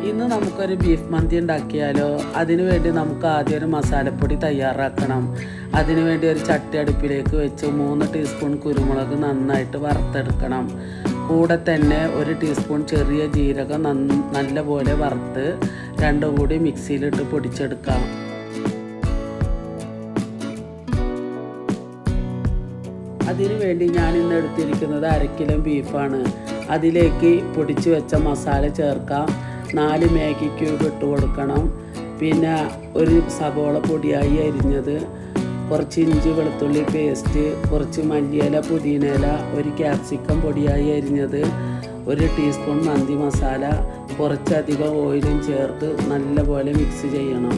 ഇന്ന് നമുക്കൊരു ബീഫ് മന്തി ഉണ്ടാക്കിയാലോ. അതിനു വേണ്ടി നമുക്ക് ആദ്യം ഒരു മസാലപ്പൊടി തയ്യാറാക്കണം. അതിനുവേണ്ടി ഒരു ചട്ടി അടുപ്പിലേക്ക് വെച്ച് 3 ടീസ്പൂൺ കുരുമുളക് നന്നായിട്ട് വറുത്തെടുക്കണം. കൂടെ തന്നെ 1 ടീസ്പൂൺ ചെറിയ ജീരകം നല്ലപോലെ വറുത്ത് രണ്ടും കൂടി മിക്സിയിലിട്ട് പൊടിച്ചെടുക്കാം. അതിനു വേണ്ടി ഞാൻ ഇന്ന് എടുത്തിരിക്കുന്നത് 1/2 കിലോ ബീഫാണ്. അതിലേക്ക് പൊടിച്ച് വെച്ച മസാല ചേർക്കാം. 4 മാഗി ക്യൂബ് ഇട്ട് കൊടുക്കണം. പിന്നെ ഒരു സബോള പൊടിയായി അരിഞ്ഞത്, കുറച്ച് ഇഞ്ചി വെളുത്തുള്ളി പേസ്റ്റ്, കുറച്ച് മല്ലിയില പുതിനയില, ഒരു ക്യാപ്സിക്കം പൊടിയായി അരിഞ്ഞത്, 1 ടീസ്പൂൺ മന്തി മസാല, കുറച്ചധികം ഓയിലും ചേർത്ത് നല്ലപോലെ മിക്സ് ചെയ്യണം.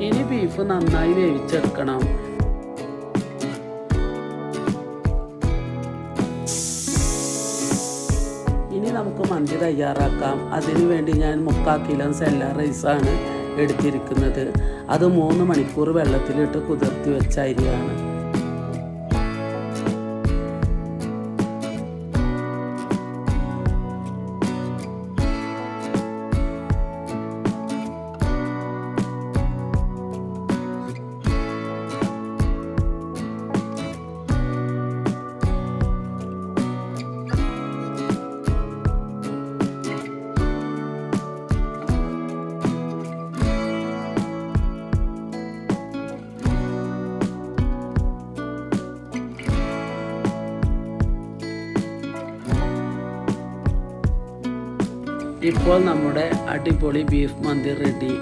ഇനി ബീഫ് നന്നായി വേവിച്ചെടുക്കണം. ഇനി നമുക്ക് മന്തി തയ്യാറാക്കാം. അതിനു വേണ്ടി ഞാൻ 3/4 കിലോ സെല്ല റൈസാണ് എടുത്തിരിക്കുന്നത്. അത് 3 മണിക്കൂർ വെള്ളത്തിലിട്ട് കുതിർത്തി വെച്ച അരിയാണ്. ഇപ്പോൾ നമ്മുടെ അടിപൊളി ബീഫ് മന്തി റെഡി.